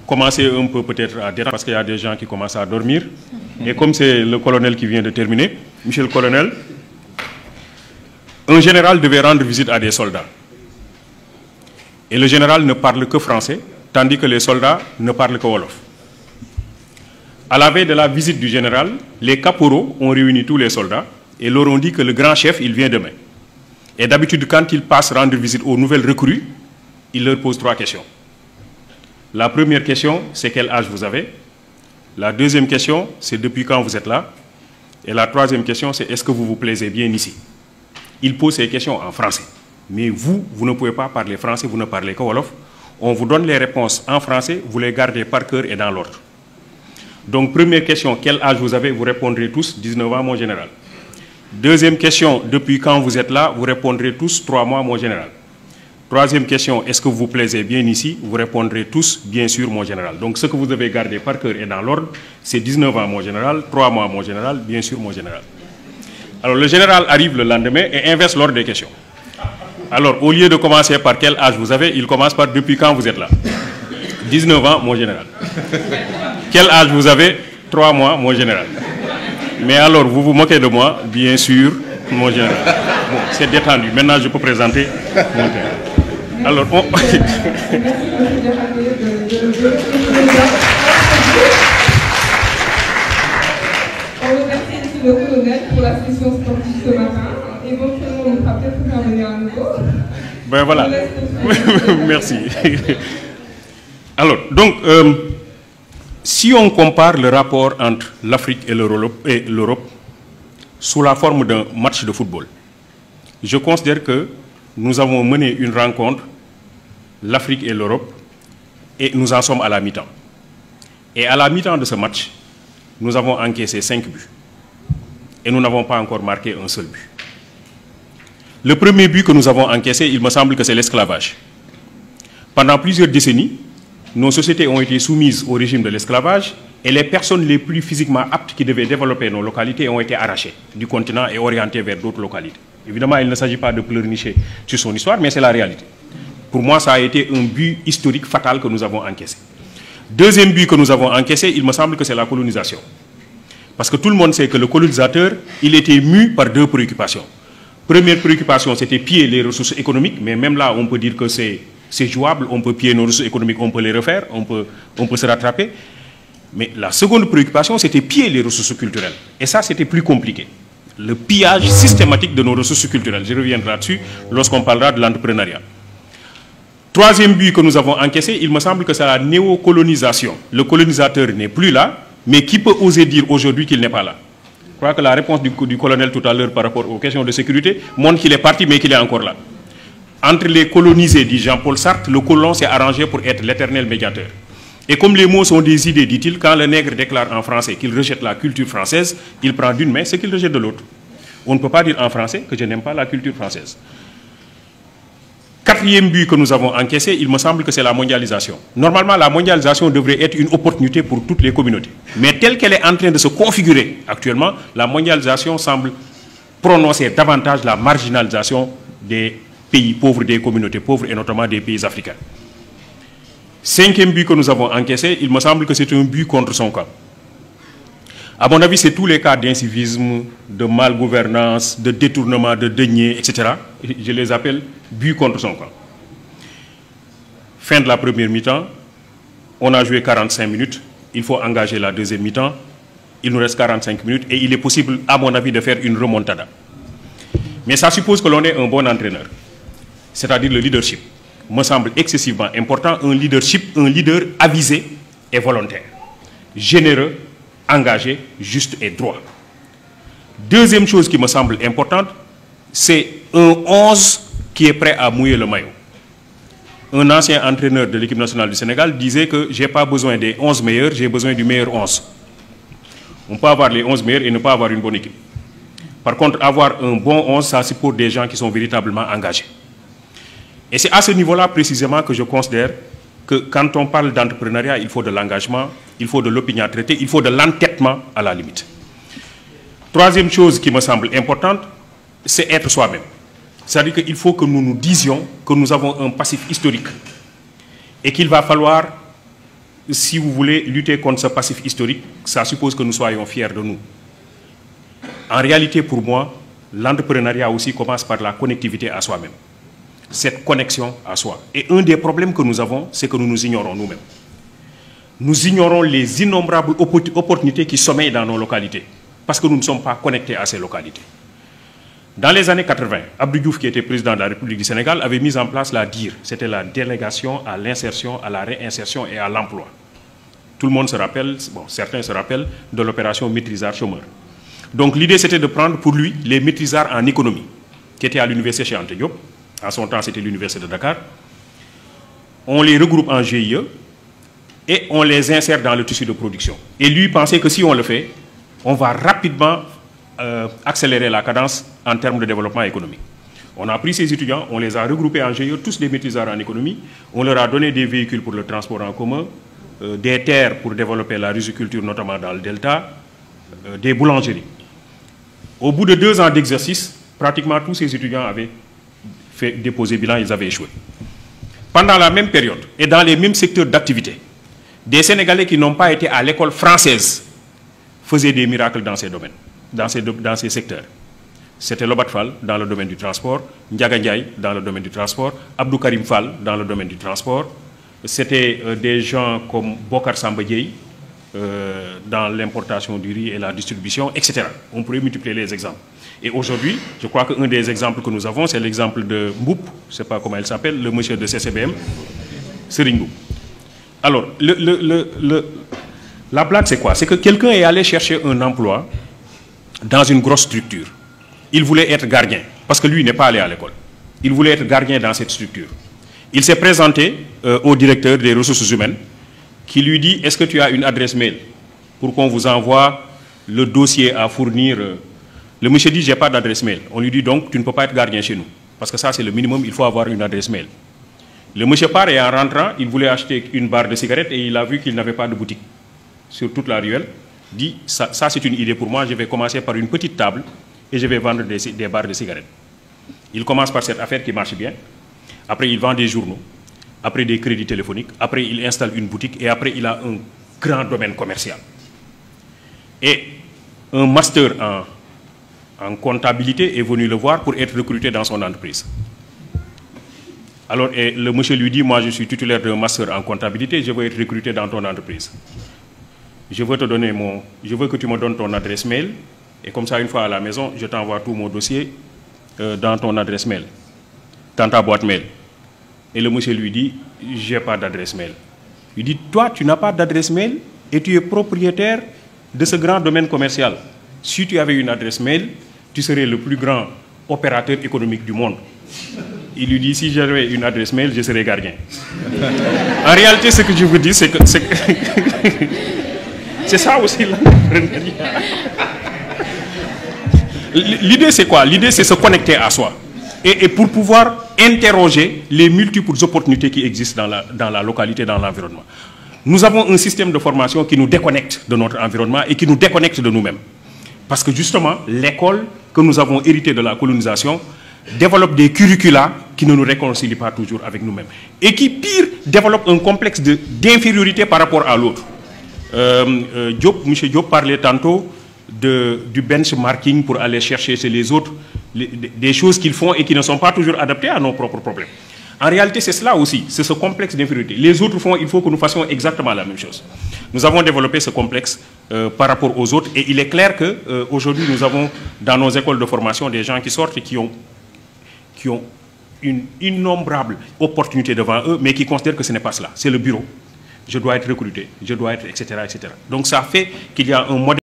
commencer un peu peut-être à détendre parce qu'il y a des gens qui commencent à dormir. Et comme c'est le colonel qui vient de terminer, monsieur le colonel, un général devait rendre visite à des soldats. Et le général ne parle que français, tandis que les soldats ne parlent que wolof. À la veille de la visite du général, les caporaux ont réuni tous les soldats et leur ont dit que le grand chef, il vient demain. Et d'habitude, quand ils passent rendre visite aux nouvelles recrues, il leur pose 3 questions. La première question, c'est quel âge vous avez? La deuxième question, c'est depuis quand vous êtes là? Et la troisième question, c'est est-ce que vous vous plaisez bien ici? Il pose ces questions en français. Mais vous ne pouvez pas parler français, vous ne parlez que wolof. On vous donne les réponses en français, vous les gardez par cœur et dans l'ordre. Donc, première question, quel âge vous avez? Vous répondrez tous 19 ans, mon général. Deuxième question, depuis quand vous êtes là? Vous répondrez tous 3 mois, mon général. Troisième question, est-ce que vous vous plaisez bien ici? Vous répondrez tous, bien sûr, mon général. Donc, ce que vous devez garder par cœur et dans l'ordre, c'est 19 ans, mon général, 3 mois, mon général, bien sûr, mon général. Alors, le général arrive le lendemain et inverse l'ordre des questions. Alors, au lieu de commencer par quel âge vous avez, il commence par depuis quand vous êtes là. 19 ans, mon général. Quel âge vous avez? 3 mois, mon général. Mais alors, vous vous moquez de moi? Bien sûr, mon général. Bon, c'est détendu. Maintenant, je peux présenter mon général. Alors, on... Merci le colonel pour la session sportive ce matin. Éventuellement, on pourra peut-être faire venir à nouveau. Ben voilà. Merci. Alors, donc, si on compare le rapport entre l'Afrique et l'Europe sous la forme d'un match de football, je considère que nous avons mené une rencontre, l'Afrique et l'Europe, et nous en sommes à la mi-temps. Et à la mi-temps de ce match, nous avons encaissé 5 buts. Et nous n'avons pas encore marqué un seul but. Le premier but que nous avons encaissé, il me semble que c'est l'esclavage. Pendant plusieurs décennies, nos sociétés ont été soumises au régime de l'esclavage et les personnes les plus physiquement aptes qui devaient développer nos localités ont été arrachées du continent et orientées vers d'autres localités. Évidemment, il ne s'agit pas de pleurnicher sur son histoire, mais c'est la réalité. Pour moi, ça a été un but historique fatal que nous avons encaissé. Deuxième but que nous avons encaissé, il me semble que c'est la colonisation. Parce que tout le monde sait que le colonisateur, il était mu par 2 préoccupations. Première préoccupation, c'était piller les ressources économiques, mais même là, on peut dire que c'est jouable, on peut piller nos ressources économiques, on peut les refaire, on peut se rattraper. Mais la seconde préoccupation, c'était piller les ressources culturelles. Et ça, c'était plus compliqué. Le pillage systématique de nos ressources culturelles. Je reviendrai là-dessus lorsqu'on parlera de l'entrepreneuriat. Troisième but que nous avons encaissé, il me semble que c'est la néocolonisation. Le colonisateur n'est plus là, mais qui peut oser dire aujourd'hui qu'il n'est pas là? Je crois que la réponse du colonel tout à l'heure par rapport aux questions de sécurité montre qu'il est parti, mais qu'il est encore là. Entre les colonisés, dit Jean-Paul Sartre, le colon s'est arrangé pour être l'éternel médiateur. Et comme les mots sont des idées, dit-il, quand le nègre déclare en français qu'il rejette la culture française, il prend d'une main ce qu'il rejette de l'autre. On ne peut pas dire en français que je n'aime pas la culture française. Quatrième but que nous avons encaissé, il me semble que c'est la mondialisation. Normalement, la mondialisation devrait être une opportunité pour toutes les communautés. Mais telle qu'elle est en train de se configurer actuellement, la mondialisation semble prononcer davantage la marginalisation des pays pauvres, des communautés pauvres et notamment des pays africains. Cinquième but que nous avons encaissé, il me semble que c'est un but contre son camp. À mon avis, c'est tous les cas d'incivisme, de malgouvernance, de détournement, de deniers, etc. Je les appelle but contre son camp. Fin de la première mi-temps, on a joué 45 minutes, il faut engager la deuxième mi-temps, il nous reste 45 minutes et il est possible, à mon avis, de faire une remontada. Mais ça suppose que l'on est un bon entraîneur, c'est-à-dire le leadership. Me semble excessivement important, un leader avisé et volontaire, généreux, engagé, juste et droit. Deuxième chose qui me semble importante, c'est un 11 qui est prêt à mouiller le maillot. Un ancien entraîneur de l'équipe nationale du Sénégal disait que je n'ai pas besoin des 11 meilleurs, j'ai besoin du meilleur 11. On peut avoir les 11 meilleurs et ne pas avoir une bonne équipe. Par contre, avoir un bon 11, ça c'est pour des gens qui sont véritablement engagés. Et c'est à ce niveau-là précisément que je considère que quand on parle d'entrepreneuriat, il faut de l'engagement, il faut de l'opinion traitée, il faut de l'entêtement à la limite. Troisième chose qui me semble importante, c'est être soi-même. C'est-à-dire qu'il faut que nous nous disions que nous avons un passif historique et qu'il va falloir si vous voulez lutter contre ce passif historique, ça suppose que nous soyons fiers de nous. En réalité, pour moi, l'entrepreneuriat aussi commence par la connectivité à soi-même. Cette connexion à soi. Et un des problèmes que nous avons, c'est que nous nous ignorons nous-mêmes. Nous ignorons les innombrables opportunités qui sommeillent dans nos localités, parce que nous ne sommes pas connectés à ces localités. Dans les années 80, Abdou Diouf, qui était président de la République du Sénégal, avait mis en place la DIR. C'était la délégation à l'insertion, à la réinsertion et à l'emploi. Tout le monde se rappelle, bon, certains se rappellent de l'opération maîtrisard chômeur. Donc l'idée, c'était de prendre pour lui les maîtrisards en économie, qui étaient à l'université Cheikh Anta Diop. En son temps, c'était l'université de Dakar. On les regroupe en GIE et on les insère dans le tissu de production. Et lui pensait que si on le fait, on va rapidement accélérer la cadence en termes de développement économique. On a pris ces étudiants, on les a regroupés en GIE, tous les maîtrisards en économie. On leur a donné des véhicules pour le transport en commun, des terres pour développer la riziculture, notamment dans le delta, des boulangeries. Au bout de 2 ans d'exercice, pratiquement tous ces étudiants avaient fait déposer bilan, ils avaient échoué. Pendant la même période et dans les mêmes secteurs d'activité, des Sénégalais qui n'ont pas été à l'école française faisaient des miracles dans ces domaines, dans ces secteurs. C'était Lobat Fall dans le domaine du transport, Ndiaga Ndiaye dans le domaine du transport, Abdou Karim Fall dans le domaine du transport. C'était des gens comme Bokar Samba Dieye dans l'importation du riz et la distribution, etc. On pourrait multiplier les exemples. Et aujourd'hui, je crois qu'un des exemples que nous avons, c'est l'exemple de Mboup, je ne sais pas comment il s'appelle, le monsieur de CCBM, Serigne Mboup. Alors, la blague, c'est quoi? C'est que quelqu'un est allé chercher un emploi dans une grosse structure. Il voulait être gardien, parce que lui n'est pas allé à l'école. Il voulait être gardien dans cette structure. Il s'est présenté au directeur des ressources humaines, qui lui dit, est-ce que tu as une adresse mail pour qu'on vous envoie le dossier à fournir? Le monsieur dit, j'ai pas d'adresse mail. On lui dit donc, tu ne peux pas être gardien chez nous. Parce que ça, c'est le minimum, il faut avoir une adresse mail. Le monsieur part et en rentrant, il voulait acheter une barre de cigarettes et il a vu qu'il n'avait pas de boutique sur toute la ruelle. Dit, ça c'est une idée pour moi, je vais commencer par une petite table et je vais vendre des barres de cigarettes. Il commence par cette affaire qui marche bien. Après, il vend des journaux. Après, des crédits téléphoniques. Après, il installe une boutique. Et après, il a un grand domaine commercial. Et un master en comptabilité est venu le voir pour être recruté dans son entreprise. Alors, et le monsieur lui dit, moi, je suis titulaire d'un master en comptabilité, je veux être recruté dans ton entreprise. Je veux que tu me donnes ton adresse mail. Et comme ça, une fois à la maison, je t'envoie tout mon dossier dans ton adresse mail, dans ta boîte mail. Et le monsieur lui dit, j'ai pas d'adresse mail. Il dit, toi, tu n'as pas d'adresse mail et tu es propriétaire de ce grand domaine commercial. Si tu avais une adresse mail, tu serais le plus grand opérateur économique du monde. Il lui dit, si j'avais une adresse mail, je serais gardien. En réalité, ce que je vous dis, c'est que c'est ça aussi l'entrepreneuriat. L'idée, c'est quoi? L'idée, c'est se connecter à soi. Et pour pouvoir interroger les multiples opportunités qui existent dans la localité, dans l'environnement. Nous avons un système de formation qui nous déconnecte de notre environnement et qui nous déconnecte de nous-mêmes. Parce que justement, l'école que nous avons héritée de la colonisation développe des curricula qui ne nous réconcilient pas toujours avec nous-mêmes. Et qui, pire, développe un complexe d'infériorité par rapport à l'autre. M. Diop parlait tantôt du benchmarking pour aller chercher chez les autres des choses qu'ils font et qui ne sont pas toujours adaptées à nos propres problèmes. En réalité, c'est cela aussi, c'est ce complexe d'infériorité. Les autres font, il faut que nous fassions exactement la même chose. Nous avons développé ce complexe par rapport aux autres et il est clair qu'aujourd'hui, nous avons dans nos écoles de formation des gens qui sortent et qui ont une innombrable opportunité devant eux, mais qui considèrent que ce n'est pas cela. C'est le bureau. Je dois être recruté, je dois être, etc., etc. Donc ça fait qu'il y a un modèle